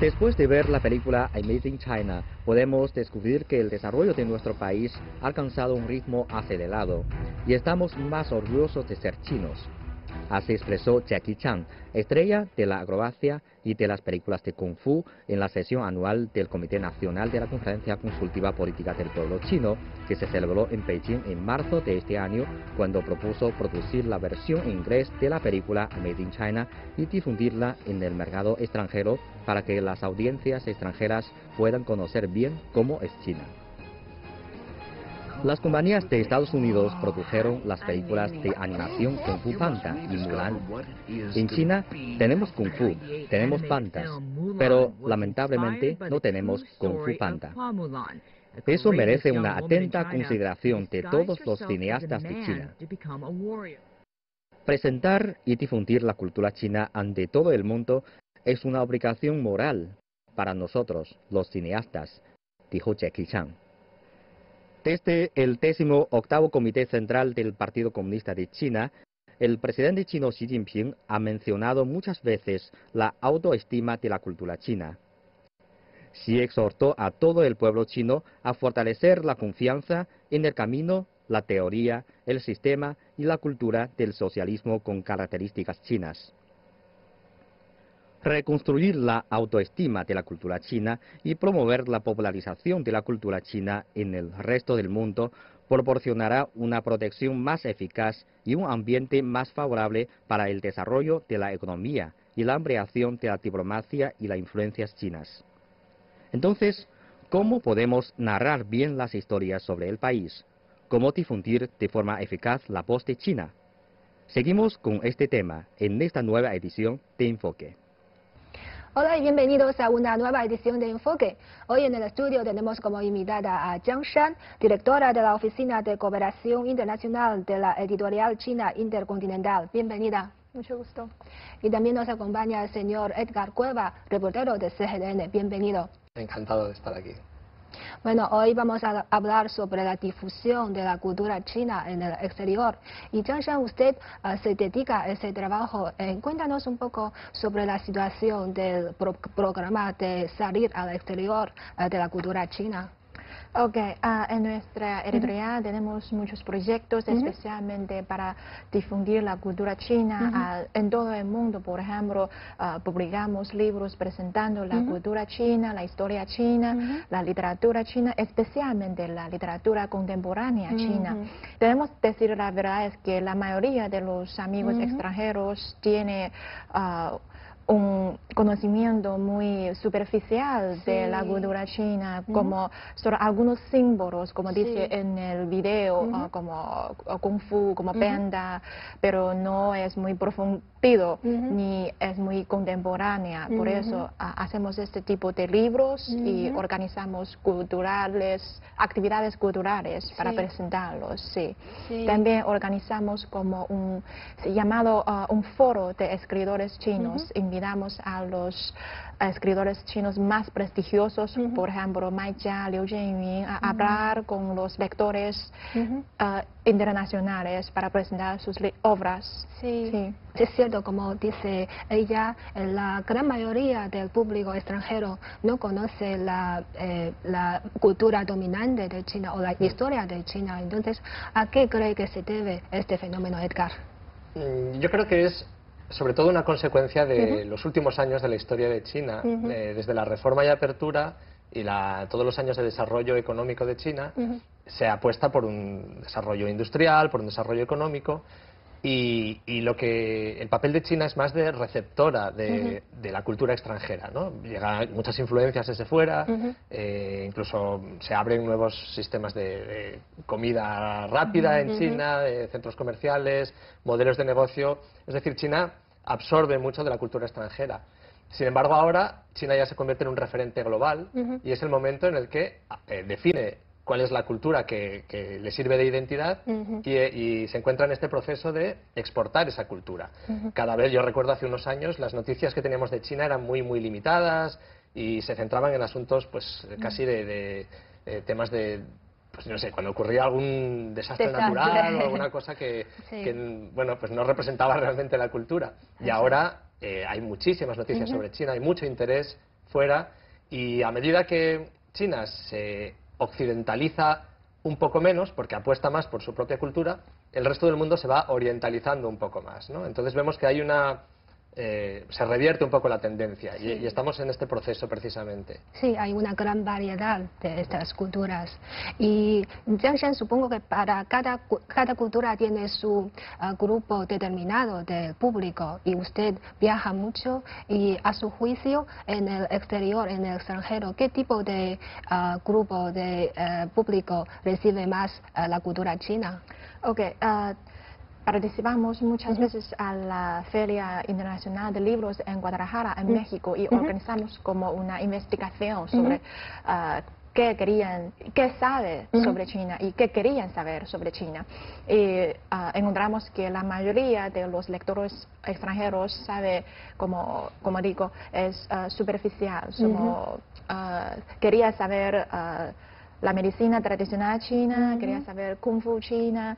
Después de ver la película Amazing China, podemos descubrir que el desarrollo de nuestro país ha alcanzado un ritmo acelerado y estamos más orgullosos de ser chinos. Así expresó Jackie Chan, estrella de la acrobacia y de las películas de Kung Fu, en la sesión anual del Comité Nacional de la Conferencia Consultiva Política del Pueblo Chino, que se celebró en Beijing en marzo de este año, cuando propuso producir la versión en inglés de la película Amazing China y difundirla en el mercado extranjero para que las audiencias extranjeras puedan conocer bien cómo es China. Las compañías de Estados Unidos produjeron las películas de animación Kung Fu Panda y Mulan. En China tenemos Kung Fu, tenemos pandas, pero lamentablemente no tenemos Kung Fu Panda. Eso merece una atenta consideración de todos los cineastas de China. Presentar y difundir la cultura china ante todo el mundo es una obligación moral para nosotros, los cineastas, dijo Jackie Chan. Desde el 18º Comité Central del Partido Comunista de China, el presidente chino Xi Jinping ha mencionado muchas veces la autoestima de la cultura china. Xi exhortó a todo el pueblo chino a fortalecer la confianza en el camino, la teoría, el sistema y la cultura del socialismo con características chinas. Reconstruir la autoestima de la cultura china y promover la popularización de la cultura china en el resto del mundo proporcionará una protección más eficaz y un ambiente más favorable para el desarrollo de la economía y la ampliación de la diplomacia y las influencias chinas. Entonces, ¿cómo podemos narrar bien las historias sobre el país? ¿Cómo difundir de forma eficaz la voz de China? Seguimos con este tema en esta nueva edición de Enfoque. Hola y bienvenidos a una nueva edición de Enfoque. Hoy en el estudio tenemos como invitada a Zhang Shan, directora de la Oficina de Cooperación Internacional de la Editorial China Intercontinental. Bienvenida. Mucho gusto. Y también nos acompaña el señor Edgar Cueva, reportero de CGTN. Bienvenido. Encantado de estar aquí. Bueno, hoy vamos a hablar sobre la difusión de la cultura china en el exterior. Y Zhang Shan, usted se dedica a ese trabajo. Cuéntanos un poco sobre la situación del programa de salir al exterior de la cultura china. Ok, en nuestra editorial tenemos muchos proyectos especialmente para difundir la cultura china en todo el mundo. Por ejemplo, publicamos libros presentando la cultura china, la historia china, la literatura china, especialmente la literatura contemporánea china. Debemos decir la verdad es que la mayoría de los amigos extranjeros tiene un conocimiento muy superficial de la cultura china, como sobre algunos símbolos, como dice en el video, como Kung Fu, como panda, pero no es muy profundido ni es muy contemporánea. Por eso hacemos este tipo de libros y organizamos actividades culturales para presentarlos. También organizamos como un foro de escritores chinos. Invitamos a los escritores chinos más prestigiosos, por ejemplo, Mai Jia, Liu Zhenyun, a hablar con los lectores internacionales para presentar sus obras. Sí. Es cierto, como dice ella, la gran mayoría del público extranjero no conoce la cultura dominante de China o la historia de China. Entonces, ¿a qué cree que se debe este fenómeno, Edgar? Yo creo que es sobre todo una consecuencia de los últimos años de la historia de China, desde la reforma y apertura y todos los años de desarrollo económico de China, se apuesta por un desarrollo industrial, por un desarrollo económico, y el papel de China es más de receptora de la cultura extranjera, ¿no? Llegan muchas influencias desde fuera, incluso se abren nuevos sistemas de comida rápida en China, de centros comerciales, modelos de negocio, es decir, China absorbe mucho de la cultura extranjera. Sin embargo, ahora China ya se convierte en un referente global y es el momento en el que define cuál es la cultura que le sirve de identidad y se encuentra en este proceso de exportar esa cultura. Cada vez, yo recuerdo hace unos años, las noticias que teníamos de China eran muy limitadas y se centraban en asuntos pues casi de temas de, pues no sé, cuando ocurría algún desastre natural o alguna cosa que bueno, pues no representaba realmente la cultura. Y ahora hay muchísimas noticias sobre China, hay mucho interés fuera, y a medida que China se occidentaliza un poco menos, porque apuesta más por su propia cultura, el resto del mundo se va orientalizando un poco más, ¿no? Entonces vemos que hay se revierte un poco la tendencia, sí. y estamos en este proceso precisamente. Sí, hay una gran variedad de estas culturas. Y Jiangshan, supongo que para cada cultura tiene su grupo determinado de público, y usted viaja mucho, y a su juicio en el exterior, en el extranjero, ¿qué tipo de grupo de público recibe más la cultura china? Okay, participamos muchas veces a la Feria Internacional de Libros en Guadalajara, en México, y organizamos como una investigación sobre qué sabe sobre China y qué querían saber sobre China. Y encontramos que la mayoría de los lectores extranjeros sabe, como digo, es superficial, quería saber la medicina tradicional china, quería saber Kung Fu china,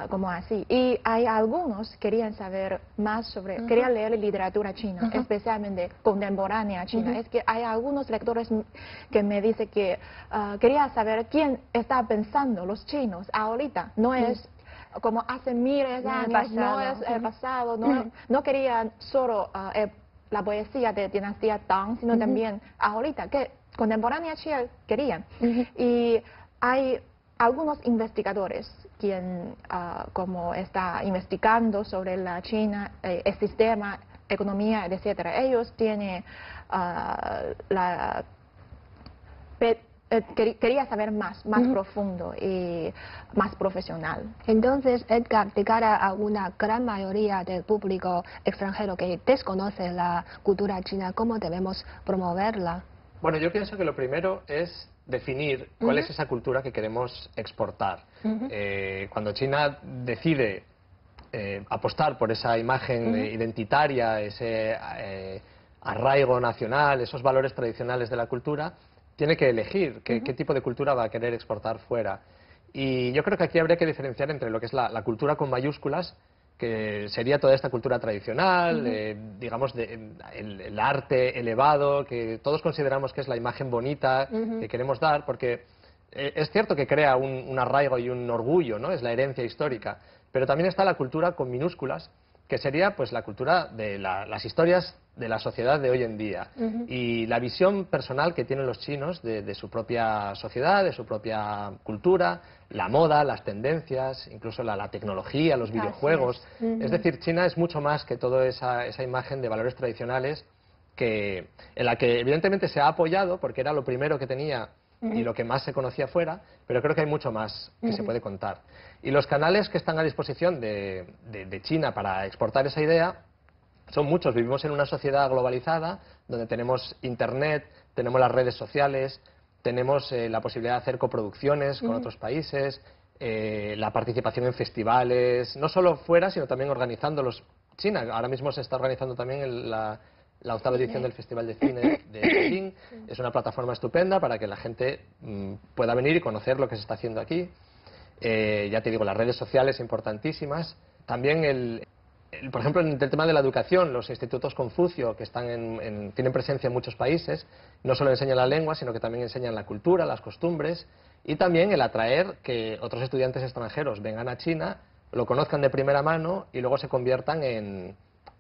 como así. Y hay algunos que querían saber más sobre, querían leer literatura china, especialmente contemporánea china. Es que hay algunos lectores que me dicen que quería saber quién está pensando los chinos ahorita, no es como hace miles de años, no es el pasado, no querían solo la poesía de dinastía Tang, sino también ahorita, que contemporánea china querían. Y hay algunos investigadores quien como está investigando sobre la China, el sistema, economía, etcétera. Ellos tienen quería saber más profundo y más profesional. Entonces, Edgar, de cara a una gran mayoría del público extranjero que desconoce la cultura china, ¿cómo debemos promoverla? Bueno, yo pienso que lo primero es definir cuál es esa cultura que queremos exportar. Cuando China decide apostar por esa imagen identitaria, ese arraigo nacional, esos valores tradicionales de la cultura, tiene que elegir qué tipo de cultura va a querer exportar fuera. Y yo creo que aquí habría que diferenciar entre lo que es la cultura con mayúsculas, que sería toda esta cultura tradicional, digamos, el arte elevado, que todos consideramos que es la imagen bonita que queremos dar, porque es cierto que crea un arraigo y un orgullo, ¿no? Es la herencia histórica, pero también está la cultura con minúsculas, que sería pues la cultura de las historias de la sociedad de hoy en día y la visión personal que tienen los chinos de su propia sociedad, de su propia cultura, la moda, las tendencias, incluso la tecnología, los videojuegos. Es decir, China es mucho más que toda esa imagen de valores tradicionales en la que evidentemente se ha apoyado porque era lo primero que tenía y lo que más se conocía fuera, pero creo que hay mucho más que se puede contar. Y los canales que están a disposición de China para exportar esa idea son muchos. Vivimos en una sociedad globalizada donde tenemos Internet, tenemos las redes sociales, tenemos la posibilidad de hacer coproducciones con otros países, la participación en festivales, no solo fuera, sino también organizándolos. China ahora mismo se está organizando también la 8ª edición del Festival de Cine de Beijing. Es una plataforma estupenda para que la gente pueda venir y conocer lo que se está haciendo aquí. Ya te digo, las redes sociales importantísimas. También, por ejemplo, en el tema de la educación, los institutos Confucio, que están tienen presencia en muchos países, no solo enseñan la lengua, sino que también enseñan la cultura, las costumbres, y también el atraer que otros estudiantes extranjeros vengan a China, lo conozcan de primera mano y luego se conviertan en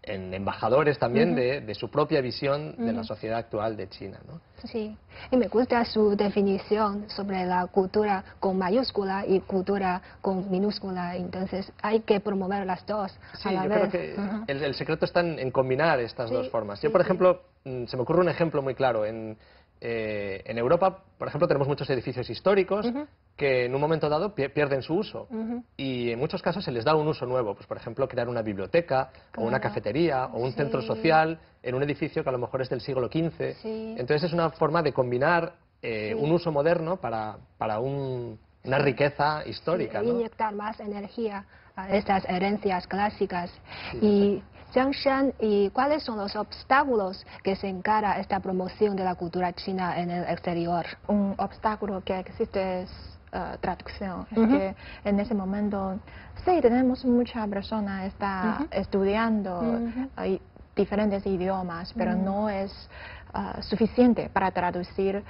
embajadores también de su propia visión de la sociedad actual de China, ¿no? Sí, y me gusta su definición sobre la cultura con mayúscula y cultura con minúscula, entonces hay que promover las dos a la vez. Creo que el secreto está en combinar estas dos formas. Yo, por ejemplo, se me ocurre un ejemplo muy claro. En Europa, por ejemplo, tenemos muchos edificios históricos que en un momento dado pierden su uso y en muchos casos se les da un uso nuevo, pues por ejemplo crear una biblioteca o una cafetería o un centro social en un edificio que a lo mejor es del siglo XV. Entonces es una forma de combinar un uso moderno para una riqueza histórica, ¿no? Inyectar más energía a estas herencias clásicas. Y Jiangshan, ¿y cuáles son los obstáculos que se encara esta promoción de la cultura china en el exterior? Un obstáculo que existe es traducción. Es que en ese momento, sí, tenemos muchas personas está estudiando diferentes idiomas, pero no es suficiente para traducir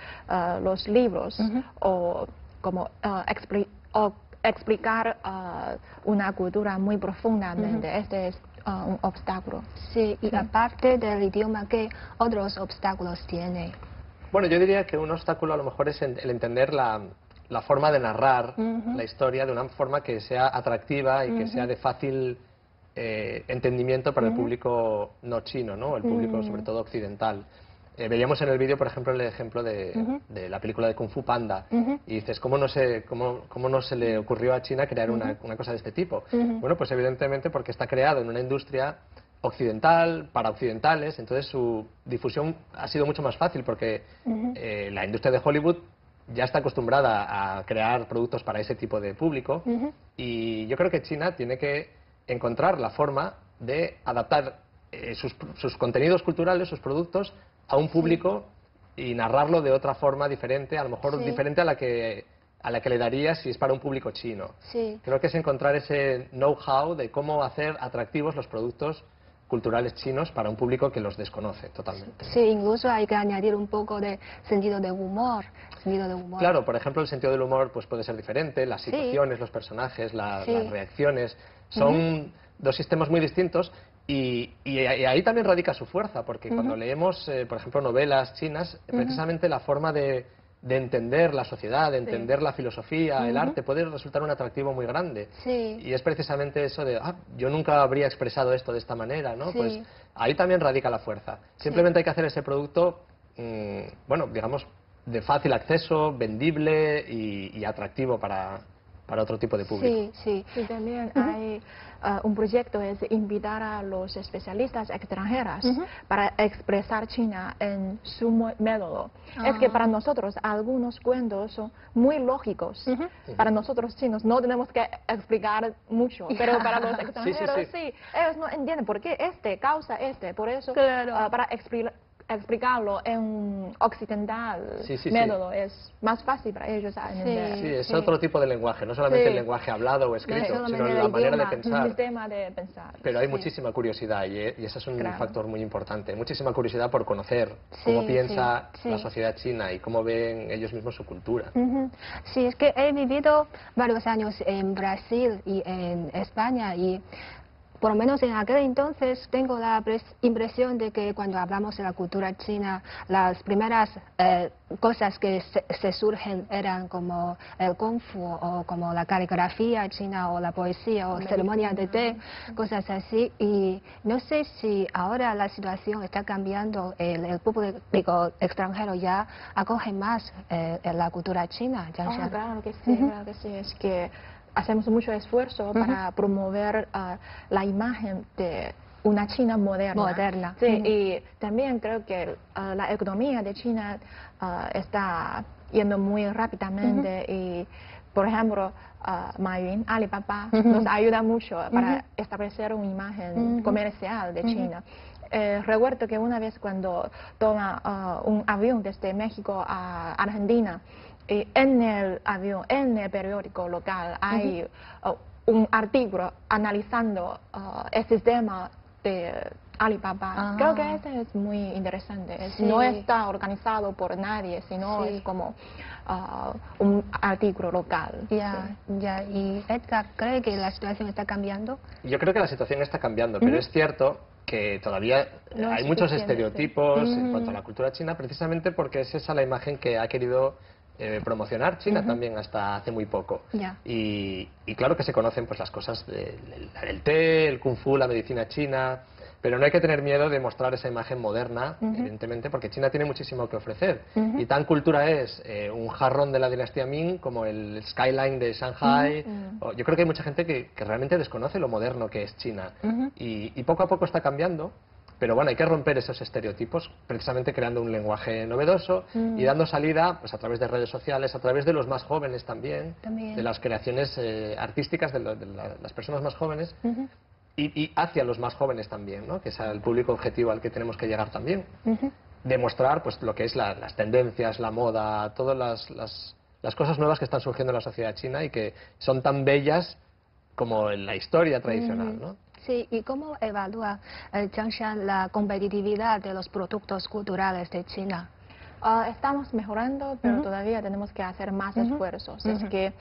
los libros o como explicar una cultura muy profundamente. Este es un obstáculo. Sí, y aparte del idioma, ¿qué otros obstáculos tiene? Bueno, yo diría que un obstáculo a lo mejor es el entender la forma de narrar la historia de una forma que sea atractiva y que sea de fácil entendimiento para el público no chino, ¿no? El público sobre todo occidental. Veíamos en el vídeo, por ejemplo, el ejemplo de la película de Kung Fu Panda y dices, ¿cómo no se le ocurrió a China crear una cosa de este tipo? Bueno, pues evidentemente porque está creado en una industria occidental, para occidentales, entonces su difusión ha sido mucho más fácil porque la industria de Hollywood ya está acostumbrada a crear productos para ese tipo de público y yo creo que China tiene que encontrar la forma de adaptar sus contenidos culturales, sus productos, a un público y narrarlo de otra forma diferente, a lo mejor diferente a la que le daría si es para un público chino. Creo que es encontrar ese know-how de cómo hacer atractivos los productos culturales chinos para un público que los desconoce totalmente. Sí, incluso hay que añadir un poco de sentido de humor. Claro, por ejemplo, el sentido del humor pues puede ser diferente, las situaciones, los personajes, las reacciones, son dos sistemas muy distintos y ahí también radica su fuerza, porque cuando leemos, por ejemplo, novelas chinas, precisamente la forma de entender la sociedad, de entender la filosofía, el arte, puede resultar un atractivo muy grande. Y es precisamente eso de, yo nunca habría expresado esto de esta manera, ¿no? Pues ahí también radica la fuerza. Simplemente hay que hacer ese producto, bueno, digamos, de fácil acceso, vendible y atractivo para otro tipo de público. Y también hay un proyecto, es invitar a los especialistas extranjeros para expresar China en su método. Es que para nosotros algunos cuentos son muy lógicos. Para nosotros chinos no tenemos que explicar mucho, pero para los extranjeros ellos no entienden por qué causa por eso para explicarlo en occidental método es más fácil para ellos a entender. Sí, es otro tipo de lenguaje, no solamente el lenguaje hablado o escrito, sino la manera de pensar. El sistema de pensar. Pero hay muchísima curiosidad y ese es un factor muy importante. Muchísima curiosidad por conocer cómo piensa la sociedad china y cómo ven ellos mismos su cultura. Sí, es que he vivido varios años en Brasil y en España y por lo menos en aquel entonces tengo la impresión de que cuando hablamos de la cultura china, las primeras cosas que se surgen eran como el kung fu o como la caligrafía china o la poesía o ceremonia de té, cosas así. Y no sé si ahora la situación está cambiando, el público extranjero ya acoge más la cultura china. Claro que sí, claro que sí. Es que hacemos mucho esfuerzo para promover la imagen de una China moderna. Sí, y también creo que la economía de China está yendo muy rápidamente y, por ejemplo, Maiyun, Alibaba, nos ayuda mucho para establecer una imagen comercial de China. Recuerdo que una vez cuando toma un avión desde México a Argentina, en el avión, en el periódico local, hay un artículo analizando el sistema de Alibaba. Creo que este es muy interesante. No está organizado por nadie, sino es como un artículo local. ¿Y Edgar cree que la situación está cambiando? Yo creo que la situación está cambiando, pero es cierto que todavía hay muchos estereotipos en cuanto a la cultura china, precisamente porque es esa la imagen que ha querido promocionar China también hasta hace muy poco. Y claro que se conocen pues las cosas del té, el kung fu, la medicina china, pero no hay que tener miedo de mostrar esa imagen moderna, evidentemente, porque China tiene muchísimo que ofrecer. Y tan cultura es un jarrón de la dinastía Ming como el skyline de Shanghai. Yo creo que hay mucha gente que realmente desconoce lo moderno que es China. Y poco a poco está cambiando. Pero bueno, hay que romper esos estereotipos precisamente creando un lenguaje novedoso y dando salida pues a través de redes sociales, a través de los más jóvenes también. De las creaciones artísticas de las personas más jóvenes y hacia los más jóvenes también, ¿no? Que es el público objetivo al que tenemos que llegar también. Demostrar pues lo que es las tendencias, la moda, todas las cosas nuevas que están surgiendo en la sociedad china y que son tan bellas como en la historia tradicional, ¿no? Sí, ¿y cómo evalúa Jiangshan la competitividad de los productos culturales de China? Estamos mejorando, pero todavía tenemos que hacer más esfuerzos. Es que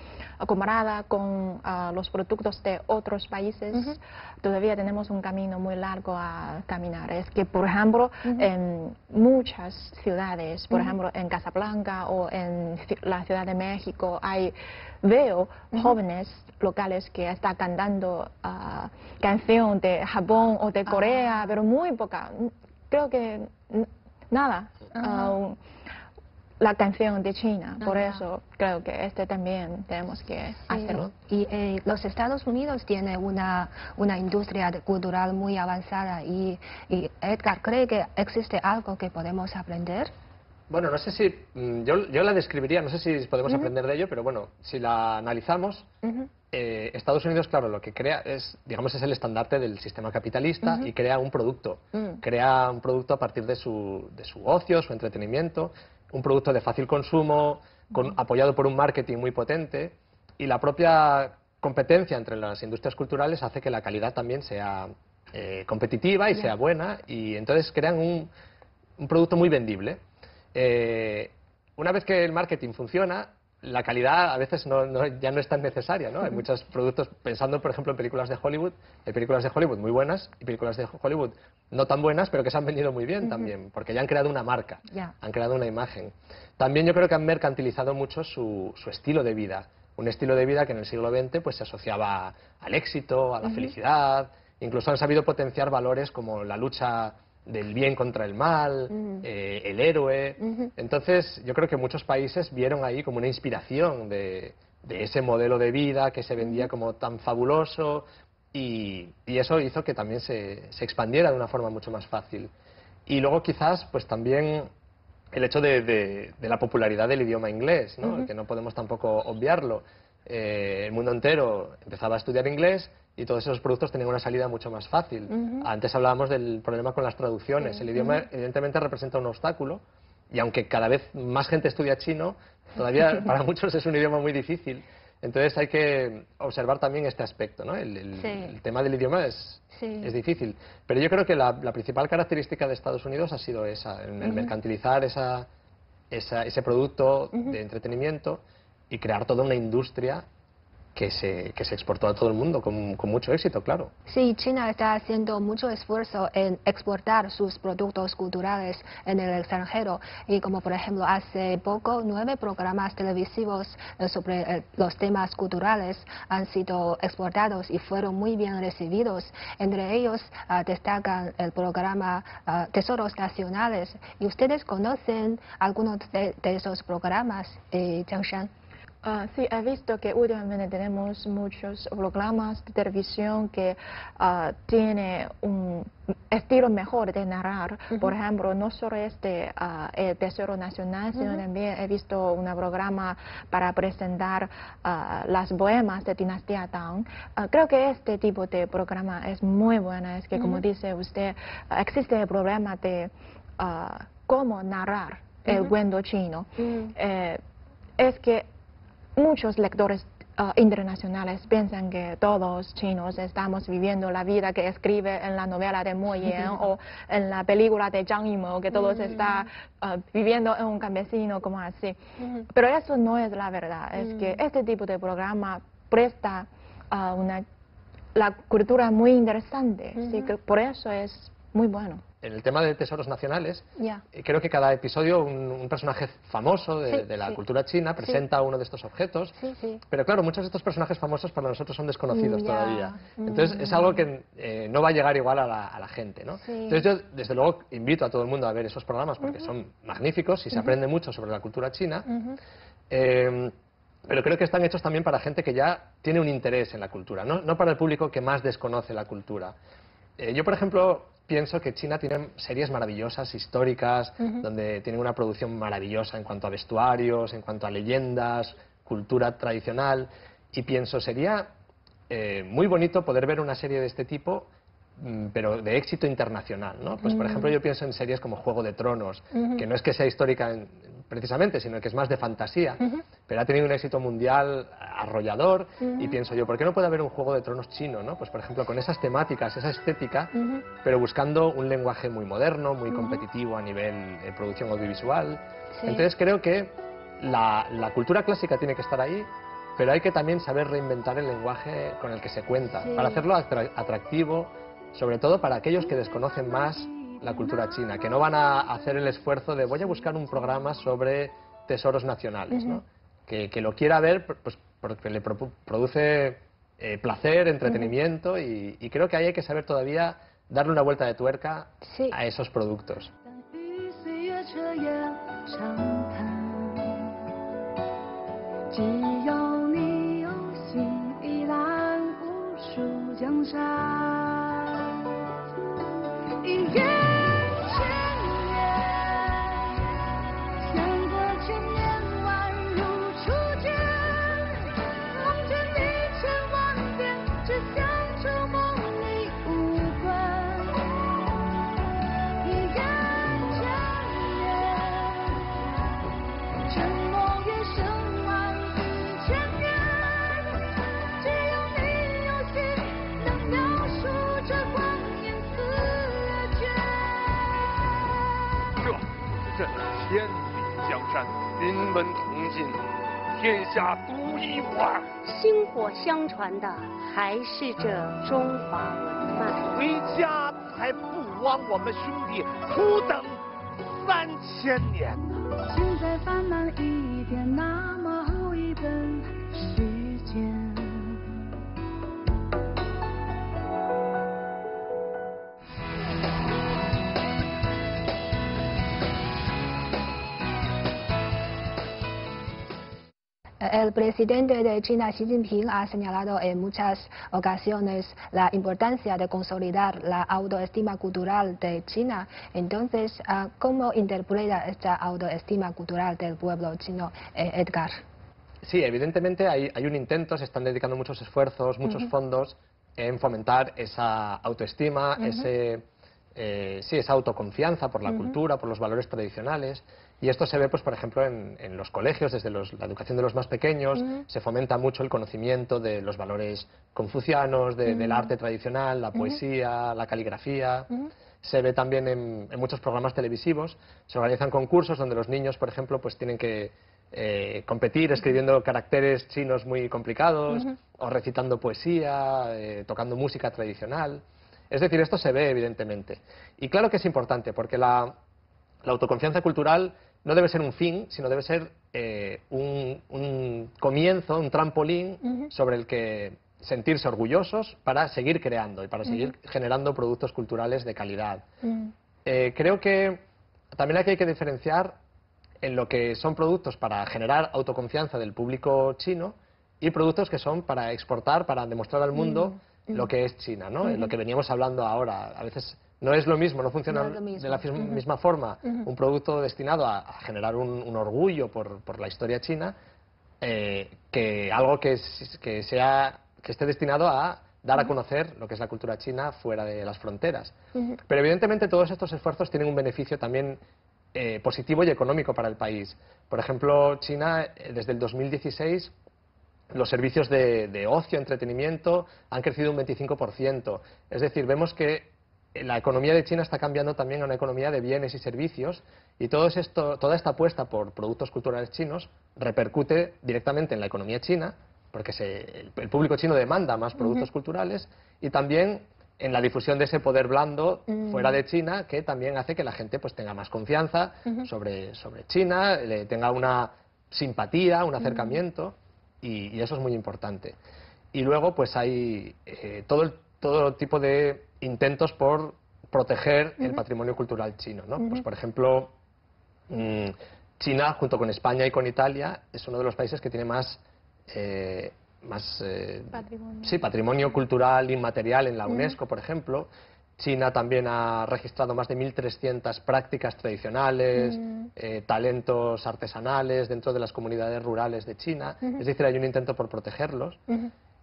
comparada con los productos de otros países, todavía tenemos un camino muy largo a caminar. Es que, por ejemplo, en muchas ciudades, por ejemplo, en Casablanca o en la Ciudad de México, veo jóvenes locales que están cantando canción de Japón o de Corea, pero muy poca. Creo que nada. La canción de China, por eso creo que también tenemos que hacerlo. Y los Estados Unidos tienen una industria cultural muy avanzada y Edgar, ¿cree que existe algo que podemos aprender? Bueno, no sé si, yo la describiría, no sé si podemos aprender de ello, pero bueno, si la analizamos, Estados Unidos, claro, lo que crea es, digamos, es el estandarte del sistema capitalista y crea un producto. Crea un producto a partir de su ocio, su entretenimiento, un producto de fácil consumo, apoyado por un marketing muy potente, y la propia competencia entre las industrias culturales hace que la calidad también sea competitiva y sea buena, y entonces crean un producto muy vendible. Una vez que el marketing funciona, la calidad a veces ya no es tan necesaria, ¿no? Hay muchos productos, pensando por ejemplo en películas de Hollywood, hay películas de Hollywood muy buenas y películas de Hollywood no tan buenas, pero que se han vendido muy bien también, porque ya han creado una marca, han creado una imagen. También yo creo que han mercantilizado mucho su estilo de vida, un estilo de vida que en el siglo XX pues, se asociaba al éxito, a la felicidad, incluso han sabido potenciar valores como la lucha del bien contra el mal, el héroe. Entonces, yo creo que muchos países vieron ahí como una inspiración de ese modelo de vida que se vendía como tan fabuloso y eso hizo que también se expandiera de una forma mucho más fácil. Y luego quizás, pues también el hecho de la popularidad del idioma inglés, ¿no? Que no podemos tampoco obviarlo. El mundo entero empezaba a estudiar inglés y todos esos productos tenían una salida mucho más fácil. Antes hablábamos del problema con las traducciones. El idioma evidentemente representa un obstáculo y aunque cada vez más gente estudia chino, todavía para muchos es un idioma muy difícil. Entonces hay que observar también este aspecto, ¿no? El tema del idioma es difícil. Pero yo creo que la principal característica de Estados Unidos ha sido esa, el mercantilizar ese producto de entretenimiento y crear toda una industria que se exportó a todo el mundo con mucho éxito, claro. Sí, China está haciendo mucho esfuerzo en exportar sus productos culturales en el extranjero y como por ejemplo hace poco 9 programas televisivos sobre los temas culturales han sido exportados y fueron muy bien recibidos. Entre ellos destacan el programa Tesoros Nacionales. ¿Y ustedes conocen algunos de esos programas, Jiangshan? Sí, he visto que últimamente tenemos muchos programas de televisión que tienen un estilo mejor de narrar. Por ejemplo, no solo el Tesoro Nacional, sino también he visto un programa para presentar las bohemas de Dinastía Tang. Creo que este tipo de programa es muy bueno. Es que, como dice usted, existe el problema de cómo narrar el cuento chino. Es que muchos lectores internacionales piensan que todos chinos estamos viviendo la vida que escribe en la novela de Mo Yan o en la película de Zhang Yimou, que todos están viviendo en un campesino como así. Pero eso no es la verdad. Es que este tipo de programa presta la cultura muy interesante. Así que por eso es muy bueno. En el tema de tesoros nacionales, creo que cada episodio un personaje famoso de la cultura china presenta uno de estos objetos, pero claro, muchos de estos personajes famosos para nosotros son desconocidos todavía. Entonces es algo que no va a llegar igual a la gente, ¿no? Entonces yo desde luego invito a todo el mundo a ver esos programas porque son magníficos y se aprende mucho sobre la cultura china, pero creo que están hechos también para gente que ya tiene un interés en la cultura, no para el público que más desconoce la cultura. Yo, por ejemplo, pienso que China tiene series maravillosas, históricas, donde tienen una producción maravillosa en cuanto a vestuarios, en cuanto a leyendas, cultura tradicional, y pienso, sería muy bonito poder ver una serie de este tipo, pero de éxito internacional, ¿no? Pues, por ejemplo, yo pienso en series como Juego de Tronos, que no es que sea histórica precisamente, sino que es más de fantasía, pero ha tenido un éxito mundial arrollador, y pienso yo, ¿por qué no puede haber un Juego de Tronos chino, ¿no? Pues por ejemplo, con esas temáticas, esa estética, pero buscando un lenguaje muy moderno, muy competitivo a nivel de producción audiovisual. Sí. Entonces creo que la cultura clásica tiene que estar ahí, pero hay que también saber reinventar el lenguaje con el que se cuenta, Sí. para hacerlo atractivo, sobre todo para aquellos que desconocen más la cultura china, que no van a hacer el esfuerzo de voy a buscar un programa sobre tesoros nacionales, ¿no? Que lo quiera ver pues, porque le produce placer, entretenimiento, y creo que ahí hay que saber todavía darle una vuelta de tuerca Sí. a esos productos. 岁月彻夜长谈，只要你有心，一览无数江山。一眼千年，相隔千年，宛如初见。梦见你千万遍，只想触梦你无关。一眼千年，沉默越深，万语千言。只有你有心，能描述这光阴似卷。这千里江山，临门同进，天下独一无二。薪火相传的还是这中华文脉。回家还不枉我们兄弟苦等3000年呢。现在翻满一点，那么厚一本时间。El presidente de China, Xi Jinping, ha señalado en muchas ocasiones la importancia de consolidar la autoestima cultural de China. Entonces, ¿cómo interpreta esta autoestima cultural del pueblo chino, Edgar? Sí, evidentemente hay un intento, se están dedicando muchos esfuerzos, muchos fondos en fomentar esa autoestima, esa autoconfianza por la cultura, por los valores tradicionales. Y esto se ve, pues, por ejemplo, en los colegios, desde la educación de los más pequeños, se fomenta mucho el conocimiento de los valores confucianos, del arte tradicional, la poesía, la caligrafía. Se ve también en muchos programas televisivos, se organizan concursos donde los niños, por ejemplo, pues tienen que competir escribiendo caracteres chinos muy complicados, o recitando poesía, tocando música tradicional. Es decir, esto se ve evidentemente. Y claro que es importante, porque la autoconfianza cultural no debe ser un fin, sino debe ser un comienzo, un trampolín sobre el que sentirse orgullosos para seguir creando y para seguir generando productos culturales de calidad. Creo que también hay que diferenciar en lo que son productos para generar autoconfianza del público chino y productos que son para exportar, para demostrar al mundo lo que es China, ¿no? Lo que veníamos hablando ahora. A veces no es lo mismo, no funciona de la misma forma un producto destinado a generar un orgullo por la historia china que algo que esté destinado a dar a conocer lo que es la cultura china fuera de las fronteras. Pero evidentemente todos estos esfuerzos tienen un beneficio también positivo y económico para el país. Por ejemplo, China, desde el 2016, los servicios de ocio, entretenimiento, han crecido un 25%. Es decir, vemos que la economía de China está cambiando también a una economía de bienes y servicios, y toda esta apuesta por productos culturales chinos repercute directamente en la economía china, porque el público chino demanda más productos culturales, y también en la difusión de ese poder blando fuera de China, que también hace que la gente pues tenga más confianza sobre China, tenga una simpatía, un acercamiento, y eso es muy importante. Y luego pues hay todo tipo de intentos por proteger el patrimonio cultural chino, ¿no? Pues por ejemplo, China, junto con España y con Italia, es uno de los países que tiene más patrimonio cultural inmaterial en la UNESCO, por ejemplo. China también ha registrado más de 1.300 prácticas tradicionales, talentos artesanales dentro de las comunidades rurales de China. Es decir, hay un intento por protegerlos.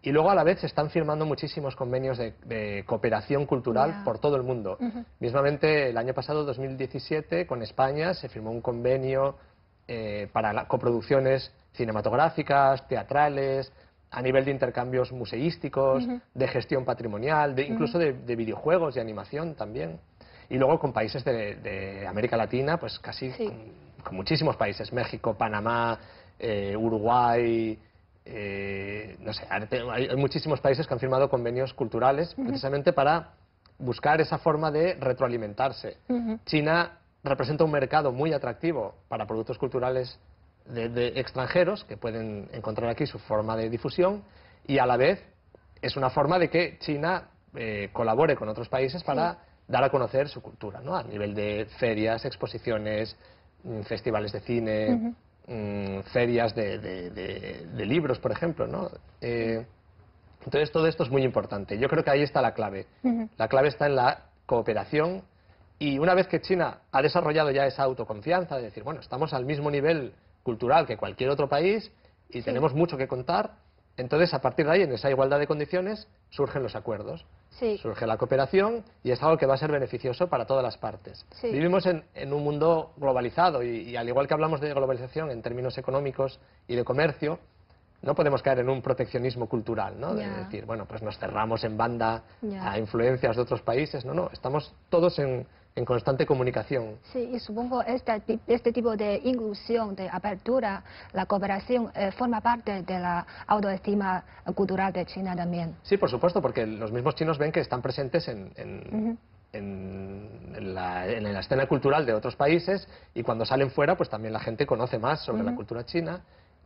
Y luego a la vez se están firmando muchísimos convenios de cooperación cultural por todo el mundo. Mismamente el año pasado, 2017, con España se firmó un convenio para coproducciones cinematográficas, teatrales, a nivel de intercambios museísticos, de gestión patrimonial, incluso de videojuegos y animación también. Y luego con países de América Latina, pues casi con muchísimos países, México, Panamá, Uruguay, no sé, hay muchísimos países que han firmado convenios culturales precisamente para buscar esa forma de retroalimentarse. China representa un mercado muy atractivo para productos culturales de extranjeros que pueden encontrar aquí su forma de difusión, y a la vez es una forma de que China colabore con otros países para dar a conocer su cultura, ¿no? A nivel de ferias, exposiciones, festivales de cine, ferias de libros, por ejemplo, ¿no? Entonces todo esto es muy importante. Yo creo que ahí está la clave. La clave está en la cooperación, y una vez que China ha desarrollado ya esa autoconfianza de decir, bueno, estamos al mismo nivel cultural que cualquier otro país y tenemos mucho que contar, entonces a partir de ahí, en esa igualdad de condiciones, surgen los acuerdos, surge la cooperación, y es algo que va a ser beneficioso para todas las partes. Vivimos en un mundo globalizado y al igual que hablamos de globalización en términos económicos y de comercio, no podemos caer en un proteccionismo cultural, ¿no? De decir, bueno, pues nos cerramos en banda a influencias de otros países. No, estamos todos en constante comunicación. Sí, y supongo este tipo de inclusión, de apertura, la cooperación, forma parte de la autoestima cultural de China también. Sí, por supuesto, porque los mismos chinos ven que están presentes en la escena cultural de otros países, y cuando salen fuera, pues también la gente conoce más sobre la cultura china,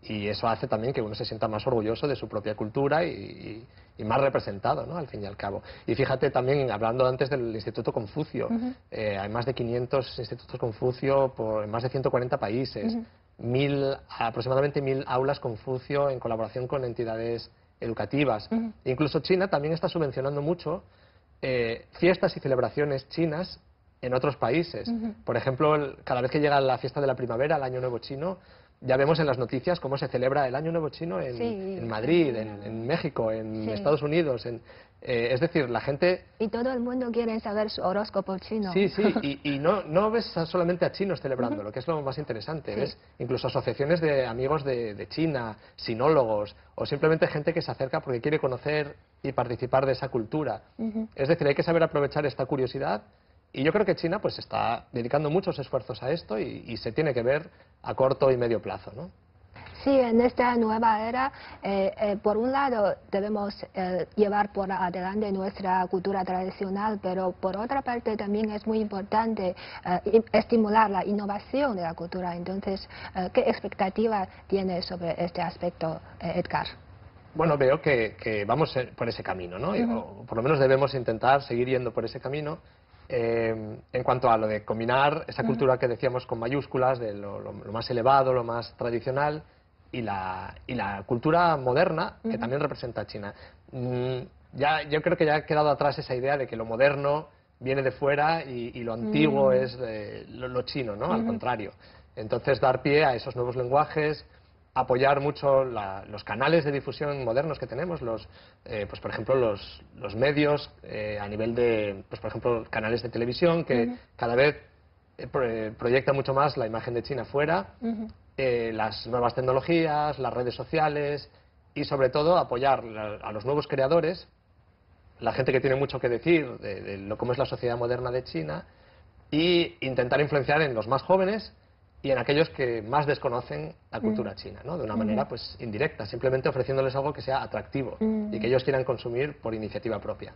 y eso hace también que uno se sienta más orgulloso de su propia cultura y más representado, ¿no? Al fin y al cabo. Y fíjate también, hablando antes del Instituto Confucio, hay más de 500 institutos Confucio en más de 140 países, aproximadamente 1000 aulas Confucio en colaboración con entidades educativas. Incluso China también está subvencionando mucho fiestas y celebraciones chinas en otros países. Por ejemplo, cada vez que llega la fiesta de la primavera, el Año Nuevo Chino, ya vemos en las noticias cómo se celebra el Año Nuevo Chino en Madrid, en México, en Estados Unidos. Es decir, la gente... Y todo el mundo quiere saber su horóscopo chino. Sí, y no ves solamente a chinos celebrándolo, que es lo más interesante. Ves incluso asociaciones de amigos de China, sinólogos, o simplemente gente que se acerca porque quiere conocer y participar de esa cultura. Es decir, hay que saber aprovechar esta curiosidad. Y yo creo que China pues está dedicando muchos esfuerzos a esto, y se tiene que ver a corto y medio plazo, ¿no? Sí, en esta nueva era, por un lado debemos llevar por adelante nuestra cultura tradicional, pero por otra parte también es muy importante estimular la innovación de la cultura. Entonces, ¿qué expectativa tiene sobre este aspecto, Edgar? Bueno, veo que vamos por ese camino, ¿no? O por lo menos debemos intentar seguir yendo por ese camino. En cuanto a lo de combinar esa cultura que decíamos con mayúsculas, de lo más elevado, lo más tradicional, y la cultura moderna, que también representa a China. Yo creo que ya ha quedado atrás esa idea de que lo moderno viene de fuera y lo antiguo es lo chino, ¿no? Al contrario. Entonces, dar pie a esos nuevos lenguajes, apoyar mucho los canales de difusión modernos que tenemos, pues por ejemplo los medios a nivel de, pues por ejemplo, canales de televisión que cada vez proyectan mucho más la imagen de China fuera, las nuevas tecnologías, las redes sociales, y sobre todo apoyar a los nuevos creadores, la gente que tiene mucho que decir de cómo es la sociedad moderna de China, y intentar influenciar en los más jóvenes y en aquellos que más desconocen la cultura china, ¿no? De una manera pues indirecta, simplemente ofreciéndoles algo que sea atractivo y que ellos quieran consumir por iniciativa propia.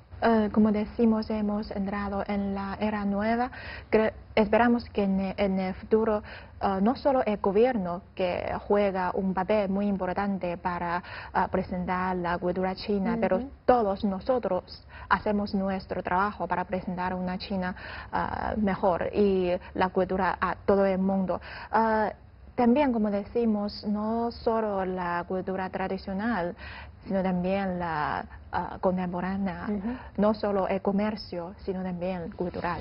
Como decimos, hemos entrado en la era nueva. Esperamos que en el futuro no solo el gobierno, que juega un papel muy importante para presentar la cultura china, pero todos nosotros hacemos nuestro trabajo para presentar una China mejor y la cultura a todo el mundo. También, como decimos, no solo la cultura tradicional, sino también la contemporánea, no solo el comercio, sino también cultural.